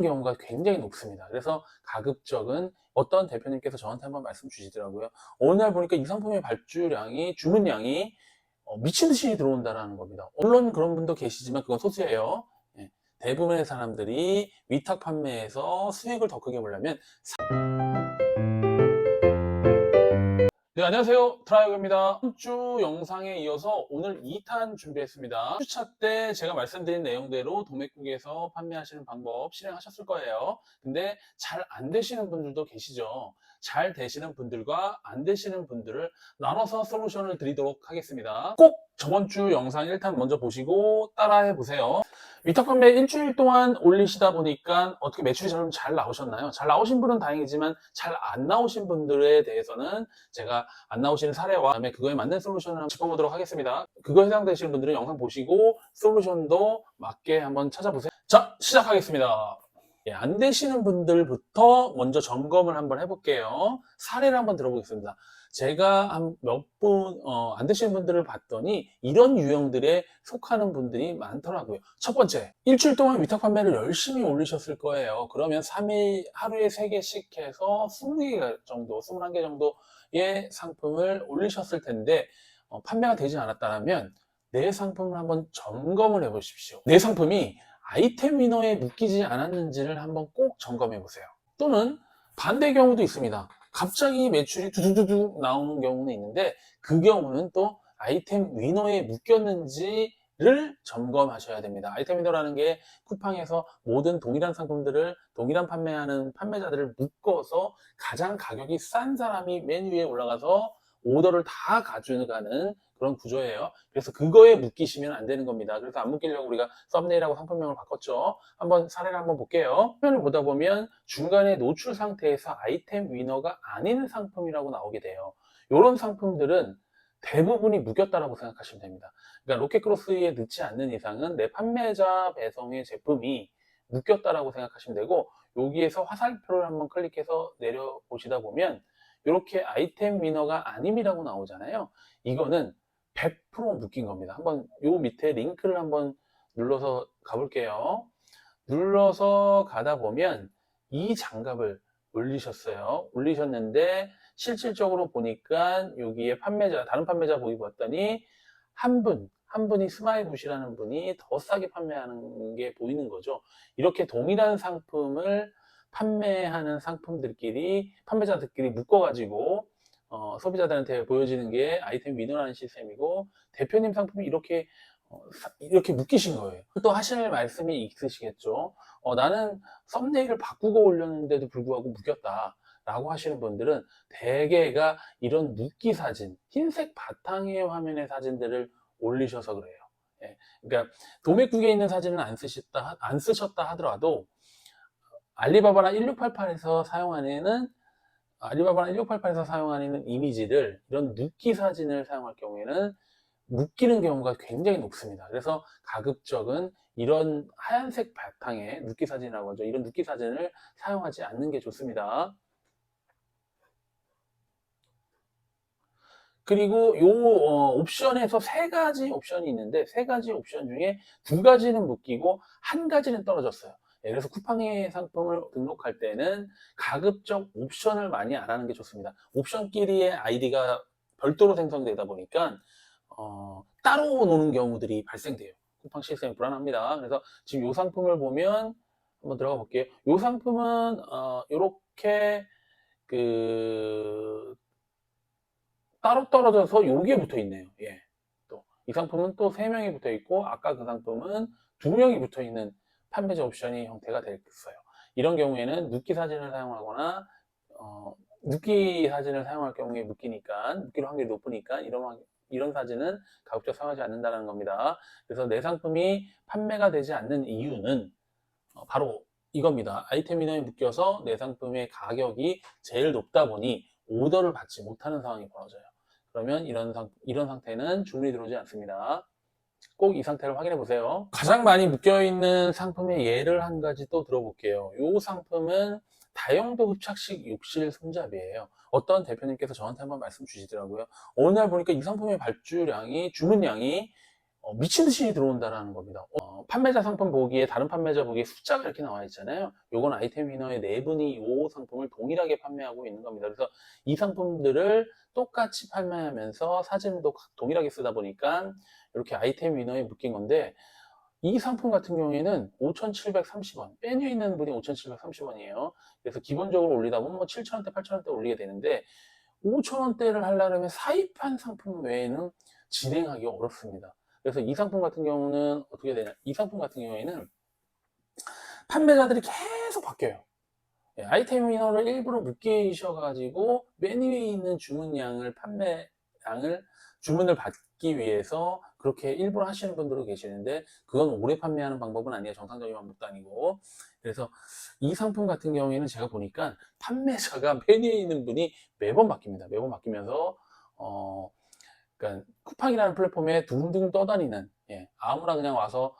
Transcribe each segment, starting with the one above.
경우가 굉장히 높습니다. 그래서 가급적은 어떤 대표님께서 저한테 한번 말씀 주시더라고요. 어느 날 보니까 이 상품의 발주량이, 주문량이 미친 듯이 들어온다라는 겁니다. 물론 그런 분도 계시지만 그건 소수예요. 예, 대부분의 사람들이 위탁 판매에서 수익을 더 크게 보려면 네, 안녕하세요. 트라이어입니다. 이번 주 영상에 이어서 오늘 2탄 준비했습니다. 주차 때 제가 말씀드린 내용대로 도매국에서 판매하시는 방법 실행하셨을 거예요. 근데 잘 안 되시는 분들도 계시죠. 잘 되시는 분들과 안 되시는 분들을 나눠서 솔루션을 드리도록 하겠습니다. 꼭 저번 주 영상 1탄 먼저 보시고 따라해 보세요. 위탁 판매 일주일 동안 올리시다 보니까 어떻게 매출이 좀 잘 나오셨나요? 잘 나오신 분은 다행이지만 잘 안 나오신 분들에 대해서는 제가 안 나오시는 사례와 그다음에 그거에 맞는 솔루션을 한번 짚어보도록 하겠습니다. 그거 해당되시는 분들은 영상 보시고 솔루션도 맞게 한번 찾아보세요. 자, 시작하겠습니다. 예, 안 되시는 분들부터 먼저 점검을 한번 해볼게요. 사례를 한번 들어보겠습니다. 제가 한 몇 분, 안 되시는 분들을 봤더니 이런 유형들에 속하는 분들이 많더라고요. 첫 번째, 일주일 동안 위탁 판매를 열심히 올리셨을 거예요. 그러면 3일, 하루에 3개씩 해서 20개 정도, 21개 정도의 상품을 올리셨을 텐데, 판매가 되지 않았다면 내 상품을 한번 점검을 해 보십시오. 내 상품이 아이템 위너에 묶이지 않았는지를 한번 꼭 점검해 보세요. 또는 반대 경우도 있습니다. 갑자기 매출이 두두두둑 나오는 경우는 있는데 그 경우는 또 아이템 위너에 묶였는지를 점검하셔야 됩니다. 아이템 위너라는 게 쿠팡에서 모든 동일한 상품들을 동일한 판매하는 판매자들을 묶어서 가장 가격이 싼 사람이 맨 위에 올라가서 오더를 다 가져가는 그런 구조예요. 그래서 그거에 묶이시면 안 되는 겁니다. 그래서 안 묶이려고 우리가 썸네일하고 상품명을 바꿨죠. 한번 사례를 한번 볼게요. 화면을 보다 보면 중간에 노출 상태에서 아이템 위너가 아닌 상품이라고 나오게 돼요. 이런 상품들은 대부분이 묶였다라고 생각하시면 됩니다. 그러니까 로켓크로스에 넣지 않는 이상은 내 판매자 배송의 제품이 묶였다라고 생각하시면 되고, 여기에서 화살표를 한번 클릭해서 내려보시다 보면 이렇게 아이템 위너가 아님이라고 나오잖아요. 이거는 100% 묶인 겁니다. 한번 요 밑에 링크를 한번 눌러서 가볼게요. 눌러서 가다 보면 이 장갑을 올리셨어요. 올리셨는데 실질적으로 보니까 여기에 판매자, 다른 판매자 보기 봤더니 한 분이 스마일굿이라는 분이 더 싸게 판매하는 게 보이는 거죠. 이렇게 동일한 상품을 판매하는 상품들끼리, 판매자들끼리 묶어가지고 소비자들한테 보여지는 게 아이템 위너라는 시스템이고, 대표님 상품이 이렇게 묶이신 거예요. 또 하실 말씀이 있으시겠죠. 나는 썸네일을 바꾸고 올렸는데도 불구하고 묶였다 라고 하시는 분들은 대개가 이런 묶기 사진, 흰색 바탕의 화면의 사진들을 올리셔서 그래요. 예, 그러니까 도매국에 있는 사진은 안 쓰셨다 하더라도 알리바바나 1688에서 사용하는 이미지를, 이런 묶기 사진을 사용할 경우에는 묶이는 경우가 굉장히 높습니다. 그래서 가급적은 이런 하얀색 바탕의 눕기 사진이라고 하죠. 이런 눕기 사진을 사용하지 않는 게 좋습니다. 그리고 요 옵션에서 3가지 옵션이 있는데 3가지 옵션 중에 2가지는 묶이고 1가지는 떨어졌어요. 예, 그래서 쿠팡의 상품을 등록할 때는 가급적 옵션을 많이 안 하는 게 좋습니다. 옵션끼리의 아이디가 별도로 생성되다 보니까 따로 노는 경우들이 발생돼요. 쿠팡 시스템이 불안합니다. 그래서 지금 이 상품을 보면 한번 들어가 볼게요. 이 상품은 이렇게 그 따로 떨어져서 여기에 붙어 있네요. 예. 또 이 상품은 또 3명이 붙어 있고, 아까 그 상품은 2명이 붙어 있는 판매자 옵션이 형태가 됐어요. 이런 경우에는 눕기 사진을 사용하거나 눕기 사진을 사용할 경우에 묶일 확률이 높으니까 이런 사진은 가급적 사용하지 않는다는 겁니다. 그래서 내 상품이 판매가 되지 않는 이유는 바로 이겁니다. 아이템 인원에 묶여서 내 상품의 가격이 제일 높다 보니 오더를 받지 못하는 상황이 벌어져요. 그러면 이런 상태는 주문이 들어오지 않습니다. 꼭 이 상태를 확인해 보세요. 가장 많이 묶여있는 상품의 예를 한 가지 또 들어볼게요. 이 상품은 다용도 흡착식 욕실 손잡이에요. 어떤 대표님께서 저한테 한번 말씀 주시더라고요. 어느 날 보니까 이 상품의 발주량이, 주문량이 미친 듯이 들어온다라는 겁니다. 판매자 상품 보기에 다른 판매자 보기에 숫자가 이렇게 나와 있잖아요. 요건 아이템 위너의 네 분이 이 상품을 동일하게 판매하고 있는 겁니다. 그래서 이 상품들을 똑같이 판매하면서 사진도 동일하게 쓰다 보니까 이렇게 아이템 위너에 묶인 건데, 이 상품 같은 경우에는 5,730원, 메뉴에 있는 분이 5,730원이에요. 그래서 기본적으로 올리다 보면 뭐 7,000원대, 8,000원대 올리게 되는데, 5,000원대를 하려면 사입한 상품 외에는 진행하기 어렵습니다. 그래서 이 상품 같은 경우는 어떻게 되냐? 이 상품 같은 경우에는 판매자들이 계속 바뀌어요. 아이템 위너를 일부러 묶이셔가지고 메뉴에 있는 주문을 받기 위해서 그렇게 일부러 하시는 분들도 계시는데, 그건 오래 판매하는 방법은 아니에요. 정상적인 방법도 아니고. 그래서 이 상품 같은 경우에는 제가 보니까 판매자가 메뉴에 있는 분이 매번 바뀝니다. 매번 바뀌면서 그러니까 쿠팡이라는 플랫폼에 둥둥 떠다니는, 아무나 그냥 와서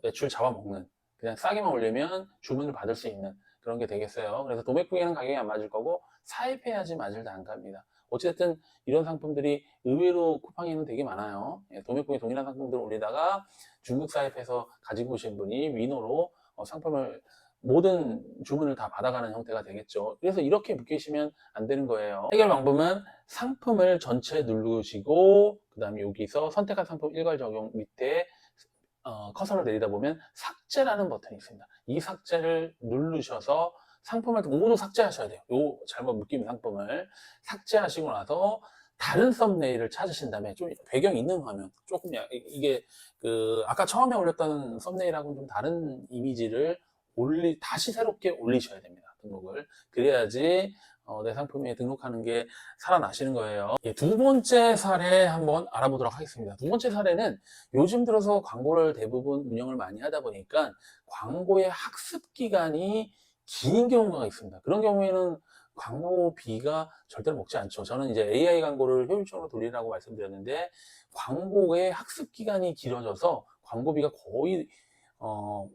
매출 잡아먹는, 그냥 싸게만 올리면 주문을 받을 수 있는 그런 게 되겠어요. 그래서 도매국에는 가격이 안 맞을 거고 사입해야지 맞을 단가입니다. 어쨌든 이런 상품들이 의외로 쿠팡에는 되게 많아요. 도매국에 동일한 상품들을 올리다가 중국 사입해서 가지고 오신 분이 위노로 상품을 모든 주문을 다 받아가는 형태가 되겠죠. 그래서 이렇게 묶이시면 안 되는 거예요. 해결 방법은 상품을 전체 누르시고, 그 다음에 여기서 선택한 상품 일괄 적용 밑에 커서를 내리다 보면 삭제라는 버튼이 있습니다. 이 삭제를 누르셔서 상품을 모두 삭제하셔야 돼요. 요 잘못 묶인 상품을 삭제하시고 나서 다른 썸네일을 찾으신 다음에, 좀 배경 있는 화면, 조금 이게 아까 처음에 올렸던 썸네일하고는 좀 다른 이미지를 다시 새롭게 올리셔야 됩니다. 등록을. 그래야지 내 상품에 등록하는 게 살아나시는 거예요. 두 번째 사례 한번 알아보도록 하겠습니다. 두 번째 사례는 요즘 들어서 광고를 대부분 운영을 많이 하다 보니까 광고의 학습 기간이 긴 경우가 있습니다. 그런 경우에는 광고비가 절대로 먹지 않죠. 저는 이제 AI 광고를 효율적으로 돌리라고 말씀드렸는데, 광고의 학습 기간이 길어져서 광고비가 거의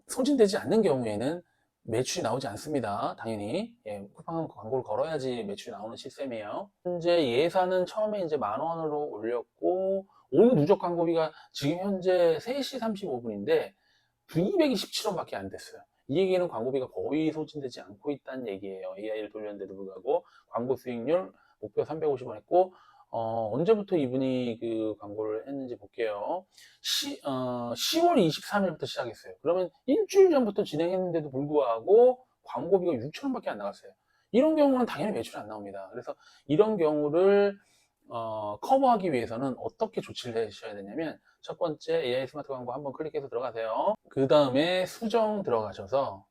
소진되지 않는 경우에는 매출이 나오지 않습니다. 당연히. 쿠팡은 광고를 걸어야지 매출이 나오는 시스템이에요. 현재 예산은 처음에 이제 10,000원으로 올렸고, 오늘 누적 광고비가 지금 현재 3시 35분인데 227원밖에 안 됐어요. 이 얘기는 광고비가 거의 소진되지 않고 있다는 얘기예요. AI를 돌렸는데도 불구하고. 광고 수익률 목표 350원 했고, 언제부터 이분이 그 광고를 했는지 볼게요. 10월 23일부터 시작했어요. 그러면 일주일 전부터 진행했는데도 불구하고 광고비가 6,000원밖에 안 나갔어요. 이런 경우는 당연히 매출이 안 나옵니다. 그래서 이런 경우를 커버하기 위해서는 어떻게 조치를 해주셔야 되냐면, 첫 번째 AI 스마트 광고 한번 클릭해서 들어가세요. 그 다음에 수정 들어가셔서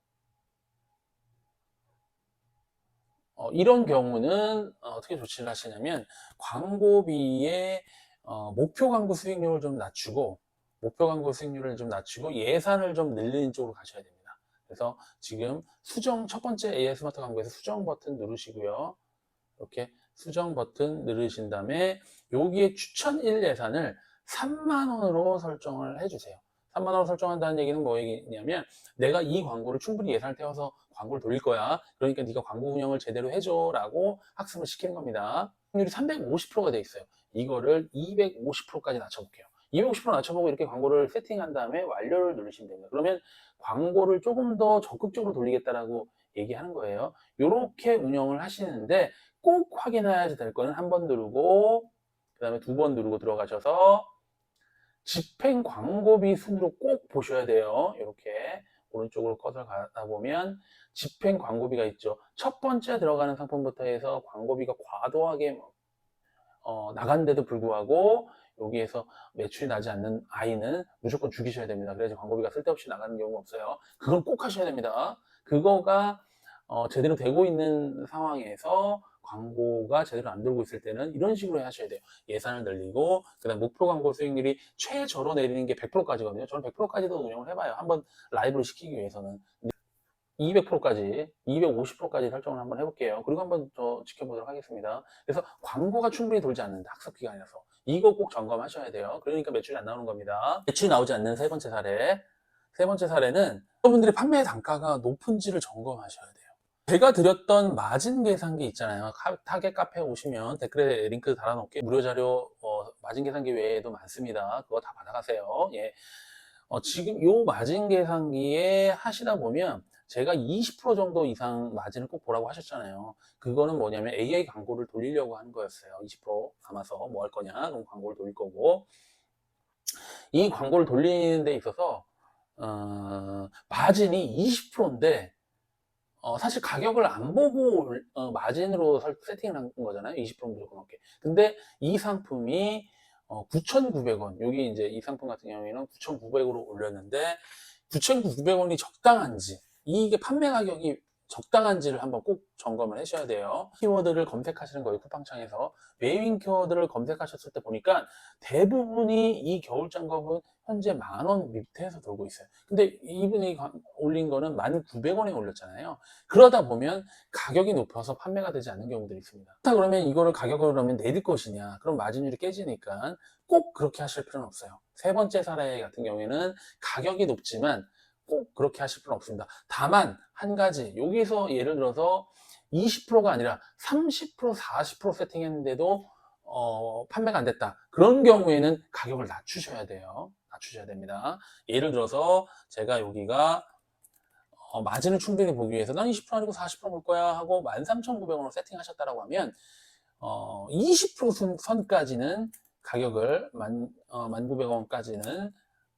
이런 경우는 어떻게 조치를 하시냐면, 광고비의 목표 광고 수익률을 좀 낮추고, 예산을 좀 늘리는 쪽으로 가셔야 됩니다. 그래서 지금 첫 번째 AI 스마트 광고에서 수정 버튼 누르시고요. 이렇게 수정 버튼 누르신 다음에 여기에 추천일 예산을 3만원으로 설정을 해주세요. 3만원으로 설정한다는 얘기는 뭐냐면, 내가 이 광고를 충분히 예산을 태워서 광고를 돌릴 거야. 그러니까 네가 광고 운영을 제대로 해줘 라고 학습을 시키는 겁니다. 확률이 350%가 돼 있어요. 이거를 250%까지 낮춰볼게요. 250% 낮춰보고 이렇게 광고를 세팅한 다음에 완료를 누르시면 됩니다. 그러면 광고를 조금 더 적극적으로 돌리겠다라고 얘기하는 거예요. 이렇게 운영을 하시는데, 꼭 확인해야 될 거는 한 번 누르고, 그 다음에 두 번 누르고 들어가셔서 집행 광고비 순으로 꼭 보셔야 돼요. 이렇게 오른쪽으로 커서 가다 보면 집행 광고비가 있죠. 첫 번째 들어가는 상품부터 해서 광고비가 과도하게 나간데도 불구하고 여기에서 매출이 나지 않는 아이는 무조건 죽이셔야 됩니다. 그래야지 광고비가 쓸데없이 나가는 경우가 없어요. 그건 꼭 하셔야 됩니다. 그거가 제대로 되고 있는 상황에서 광고가 제대로 안 돌고 있을 때는 이런 식으로 하셔야 돼요. 예산을 늘리고, 그 다음 목표 광고 수익률이 최저로 내리는 게 100%까지거든요. 저는 100%까지도 운영을 해봐요. 한번 라이브로 시키기 위해서는. 200%까지, 250%까지 설정을 한번 해볼게요. 그리고 한번 더 지켜보도록 하겠습니다. 그래서 광고가 충분히 돌지 않는다. 학습 기간이라서. 이거 꼭 점검하셔야 돼요. 그러니까 매출이 안 나오는 겁니다. 매출이 나오지 않는 세 번째 사례. 세 번째 사례는 여러분들의 판매 단가가 높은지를 점검하셔야 돼요. 제가 드렸던 마진 계산기 있잖아요. 타겟 카페에 오시면 댓글에 링크 달아놓을게요. 무료 자료 마진 계산기 외에도 많습니다. 그거 다 받아가세요. 예. 지금 요 마진 계산기에 하시다 보면 제가 20% 정도 이상 마진을 꼭 보라고 하셨잖아요. 그거는 뭐냐면 AI 광고를 돌리려고 하는 거였어요. 20% 남아서 뭐 할 거냐? 그럼 광고를 돌릴 거고, 이 광고를 돌리는 데 있어서 마진이 20%인데 사실 가격을 안 보고 마진으로 세팅을 한 거잖아요. 20% 무조건 넣게. 근데 이 상품이 9,900원. 여기 이제 이 상품 같은 경우에는 9,900으로 올렸는데 9,900원이 적당한지, 이게 판매 가격이 적당한지를 한번 꼭 점검을 하셔야 돼요. 키워드를 검색하시는 거예요. 쿠팡창에서 메인 키워드를 검색하셨을 때 보니까 대부분이 이 겨울 장갑은 현재 10,000원 밑에서 돌고 있어요. 근데 이분이 올린 거는 1,900원에 올렸잖아요. 그러다 보면 가격이 높아서 판매가 되지 않는 경우들이 있습니다. 그렇다 그러면 이거를 가격을 그러면 내릴 것이냐? 그럼 마진율이 깨지니까 꼭 그렇게 하실 필요는 없어요. 세 번째 사례 같은 경우에는 가격이 높지만 꼭 그렇게 하실 필요는 없습니다. 다만 한 가지, 여기서 예를 들어서 20%가 아니라 30%, 40% 세팅했는데도 판매가 안 됐다. 그런 경우에는 가격을 낮추셔야 돼요. 낮추셔야 됩니다. 예를 들어서 제가 여기가 마진을 충분히 보기 위해서 난 20% 아니고 40%볼 거야 하고 13,900원으로 세팅하셨다라고 하면 20% 선까지는 가격을 1,900원까지는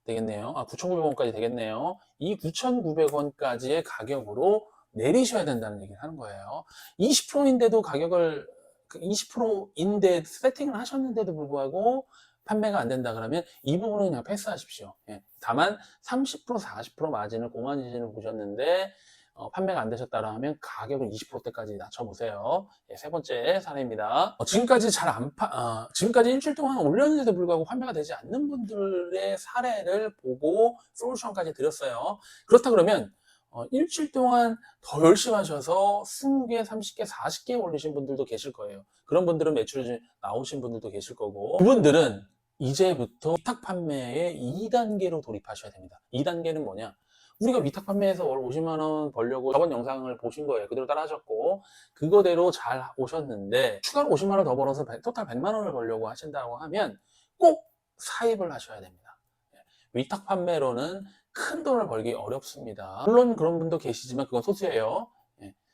되겠네요. 9,900원까지 되겠네요. 이 9,900원까지의 가격으로 내리셔야 된다는 얘기를 하는 거예요. 20%인데도 가격을 20%인데 세팅을 하셨는데도 불구하고 판매가 안 된다 그러면 이 부분은 그냥 패스하십시오. 예. 다만 30%, 40% 마진을 고마진을 보셨는데 판매가 안 되셨다라 하면 가격을 20%대까지 낮춰보세요. 예, 세 번째 사례입니다. 지금까지 지금까지 일주일 동안 올렸는데도 불구하고 판매가 되지 않는 분들의 사례를 보고 솔루션까지 드렸어요. 그렇다 그러면 일주일 동안 더 열심히 하셔서 20개, 30개, 40개 올리신 분들도 계실 거예요. 그런 분들은 매출이 나오신 분들도 계실 거고, 그분들은 이제부터 위탁 판매의 2단계로 돌입하셔야 됩니다. 2단계는 뭐냐? 우리가 위탁 판매에서 월 50만 원 벌려고 저번 영상을 보신 거예요. 그대로 따라 하셨고, 그거대로 잘 오셨는데 추가로 50만 원 더 벌어서 토탈 100만 원을 벌려고 하신다고 하면 꼭 사입을 하셔야 됩니다. 위탁 판매로는 큰 돈을 벌기 어렵습니다. 물론 그런 분도 계시지만 그건 소수예요.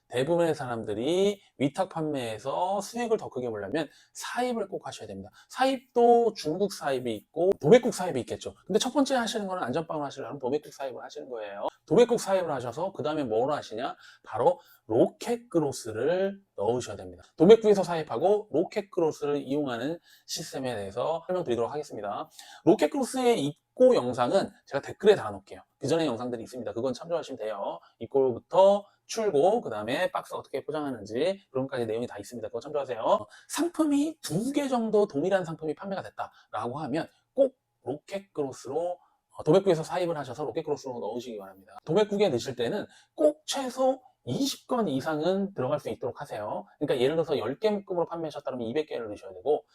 대부분의 사람들이 위탁 판매에서 수익을 더 크게 보려면 사입을 꼭 하셔야 됩니다. 사입도 중국 사입이 있고 도매국 사입이 있겠죠. 근데 첫 번째 하시는 거는 안전빵을 하시려면 도매국 사입을 하시는 거예요. 도매국 사입을 하셔서 그 다음에 뭘 하시냐? 바로 로켓그로스를 넣으셔야 됩니다. 도매국에서 사입하고 로켓그로스를 이용하는 시스템에 대해서 설명드리도록 하겠습니다. 로켓그로스의 입고 영상은 제가 댓글에 달아놓을게요. 그 전에 영상들이 있습니다. 그건 참조하시면 돼요. 입고부터 출고, 그 다음에 박스 어떻게 포장하는지 그런 까지 내용이 다 있습니다. 그거 참조하세요. 상품이 2개 정도 동일한 상품이 판매가 됐다라고 하면 꼭 로켓그로스로 도매국에서 사입을 하셔서 로켓그로스로 넣으시기 바랍니다. 도매국에 넣으실 때는 꼭 최소 20건 이상은 들어갈 수 있도록 하세요. 그러니까 예를 들어서 10개 묶음으로 판매하셨다면 200개를 넣으셔야 되고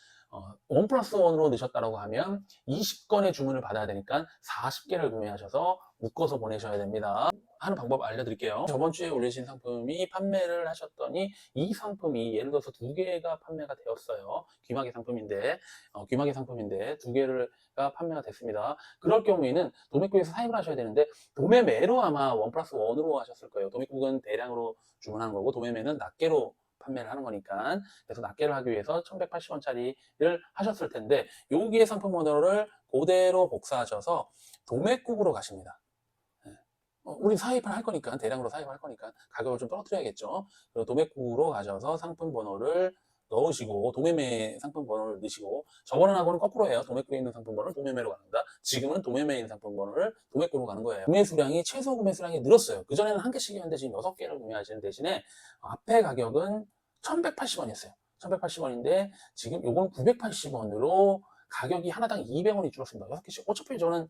1+1으로 넣으셨다고 하면 20건의 주문을 받아야 되니까 40개를 구매하셔서 묶어서 보내셔야 됩니다. 하는 방법 알려드릴게요. 저번 주에 올리신 상품이 판매를 하셨더니 이 상품이 예를 들어서 2개가 판매가 되었어요. 귀마개 상품인데 2개가 판매가 됐습니다. 그럴 경우에는 도매국에서 사입을 하셔야 되는데 도매매로 아마 1+1으로 하셨을 거예요. 도매국은 대량으로 주문하는 거고 도매매는 낱개로 판매를 하는 거니까, 그래서 낱개를 하기 위해서 1,180원짜리를 하셨을 텐데 여기에 상품 번호를 그대로 복사하셔서 도매국으로 가십니다. 우리 사입을 할 거니까, 대량으로 사입을 할 거니까 가격을 좀 떨어뜨려야겠죠. 그리고 도매국으로 가셔서 상품 번호를 넣으시고 도매매 상품 번호를 넣으시고, 저번하고는 거꾸로예요. 도매국에 있는 상품 번호를 도매매로 갑니다. 지금은 도매매에 있는 상품 번호를 도매국으로 가는 거예요. 구매 수량이 최소 구매 수량이 늘었어요. 그전에는 한 개씩이었는데 지금 6개를 구매하시는 대신에 앞에 가격은 1,180원이었어요. 1,180원인데 지금 요건 980원으로 가격이 하나당 200원이 줄었습니다. 6개씩. 어차피 저는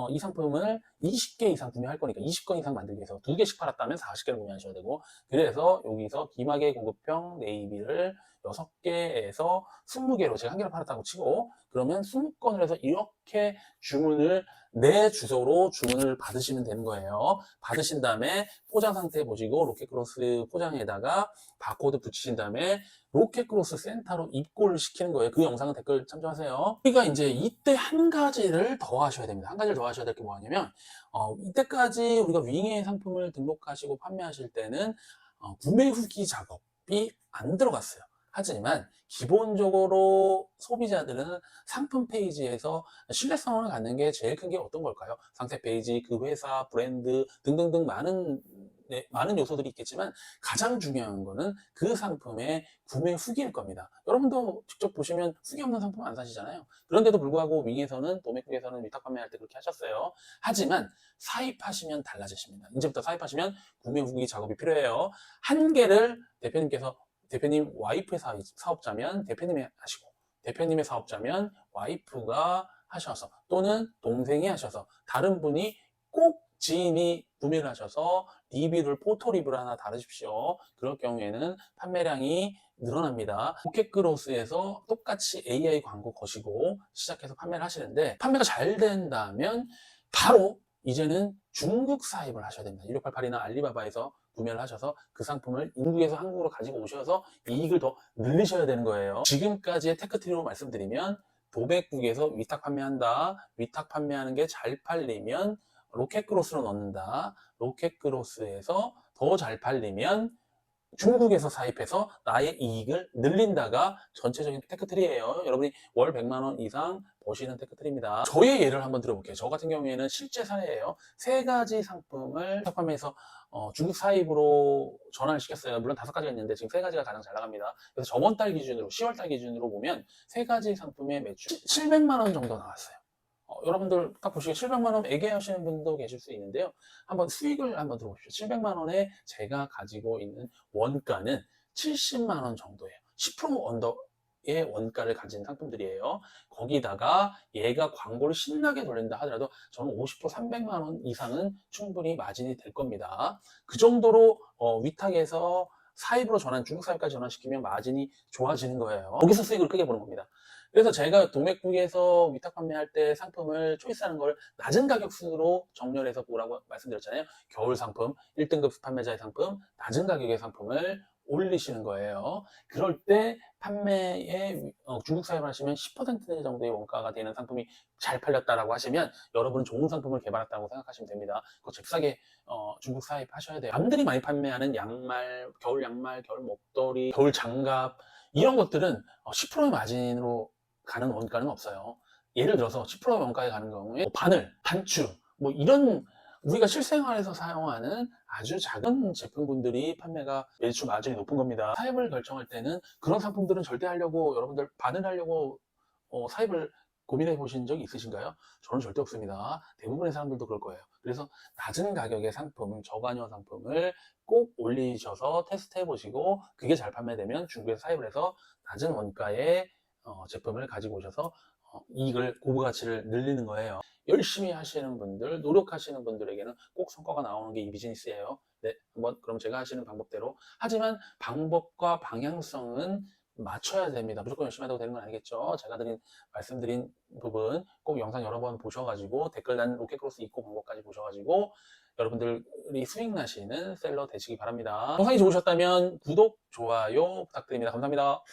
이 상품을 20개 이상 구매할 거니까 20건 이상 만들기 위해서 2개씩 팔았다면 40개를 구매하셔야 되고, 그래서 여기서 기마개 고급형 네이비를 6개에서 20개로 제가 1개로 팔았다고 치고, 그러면 20건을 해서 이렇게 주문을 내 주소로 주문을 받으시면 되는 거예요. 받으신 다음에 포장 상태 보시고 로켓크로스 포장에다가 바코드 붙이신 다음에 로켓크로스 센터로 입고를 시키는 거예요. 그 영상은 댓글 참조하세요. 우리가 이제 이때 한 가지를 더 하셔야 됩니다. 한 가지를 더 하셔야 될 게 뭐냐면, 이때까지 우리가 윙의 상품을 등록하시고 판매하실 때는 구매 후기 작업이 안 들어갔어요. 하지만 기본적으로 소비자들은 상품 페이지에서 신뢰성을 갖는 게 제일 큰 게 어떤 걸까요? 상세 페이지, 그 회사, 브랜드 등등등 많은 요소들이 있겠지만 가장 중요한 거는 그 상품의 구매 후기일 겁니다. 여러분도 직접 보시면 후기 없는 상품 안 사시잖아요. 그런데도 불구하고 윙에서는, 도매국에서는 위탁 판매할 때 그렇게 하셨어요. 하지만 사입하시면 달라지십니다. 이제부터 사입하시면 구매 후기 작업이 필요해요. 한 개를 대표님 와이프의 사업자면 대표님이 하시고, 대표님의 사업자면 와이프가 하셔서, 또는 동생이 하셔서, 다른 분이 꼭 지인이 구매를 하셔서 리뷰를, 포토 리뷰를 하나 달으십시오. 그럴 경우에는 판매량이 늘어납니다. 포켓크로스에서 똑같이 AI 광고 거시고 시작해서 판매를 하시는데, 판매가 잘 된다면 바로 이제는 중국 사입을 하셔야 됩니다. 1688이나 알리바바에서 구매를 하셔서 그 상품을 중국에서 한국으로 가지고 오셔서 이익을 더 늘리셔야 되는 거예요. 지금까지의 테크트리로 말씀드리면, 도매국에서 위탁 판매한다. 위탁 판매하는 게 잘 팔리면 로켓크로스로 넣는다. 로켓크로스에서 더 잘 팔리면 중국에서 사입해서 나의 이익을 늘린다가 전체적인 테크트리예요. 여러분이 월 100만 원 이상 버시는 테크트리입니다. 저의 예를 한번 들어볼게요. 저 같은 경우에는 실제 사례예요. 3가지 상품을 판매해서 중국 사입으로 전환을 시켰어요. 물론 5가지가 있는데 지금 3가지가 가장 잘 나갑니다. 그래서 저번 달 기준으로, 10월 달 기준으로 보면 3가지 상품의 매출 700만 원 정도 나왔어요. 여러분들 딱 보시기에 700만 원 애매하시는 분도 계실 수 있는데요. 한번 수익을 한번 들어보십시오. 700만 원에 제가 가지고 있는 원가는 70만 원 정도예요. 10% 언더의 원가를 가진 상품들이에요. 거기다가 얘가 광고를 신나게 돌린다 하더라도 저는 50% 300만 원 이상은 충분히 마진이 될 겁니다. 그 정도로 위탁에서 사입으로 전환, 중국 사입까지 전환시키면 마진이 좋아지는 거예요. 거기서 수익을 크게 보는 겁니다. 그래서 제가 도매국에서 위탁 판매할 때 상품을 초이스하는 걸 낮은 가격 순으로 정렬해서 보라고 말씀드렸잖아요. 겨울 상품, 1등급 판매자의 상품, 낮은 가격의 상품을 올리시는 거예요. 그럴 때 판매에 중국 사입을 하시면 10% 정도의 원가가 되는 상품이 잘 팔렸다라고 하시면 여러분은 좋은 상품을 개발했다고 생각하시면 됩니다. 그거 잽싸게 중국 사입하셔야 돼요. 남들이 많이 판매하는 양말, 겨울 목도리, 겨울 장갑, 이런 것들은 10%의 마진으로 가는 원가는 없어요. 예를 들어서 10%의 원가에 가는 경우에 바늘, 단추, 뭐 이런 우리가 실생활에서 사용하는 아주 작은 제품군들이 판매가 매출 마진이 높은 겁니다. 사입을 결정할 때는 그런 상품들은 절대 하려고, 여러분들 바늘 하려고 사입을 고민해 보신 적이 있으신가요? 저는 절대 없습니다. 대부분의 사람들도 그럴 거예요. 그래서 낮은 가격의 상품, 저관여 상품을 꼭 올리셔서 테스트 해보시고, 그게 잘 판매되면 중국에서 사입을 해서 낮은 원가의 제품을 가지고 오셔서 이익을, 고부 가치를 늘리는 거예요. 열심히 하시는 분들, 노력하시는 분들에게는 꼭 성과가 나오는 게 이 비즈니스예요. 네, 한번 그럼 제가 하시는 방법대로. 하지만 방법과 방향성은 맞춰야 됩니다. 무조건 열심히 하다고 되는 건 아니겠죠. 제가 말씀드린 부분 꼭 영상 여러 번 보셔가지고, 댓글 단 로켓크로스 입고 방법까지 보셔가지고 여러분들이 수익 나시는 셀러 되시기 바랍니다. 영상이 좋으셨다면 구독, 좋아요 부탁드립니다. 감사합니다.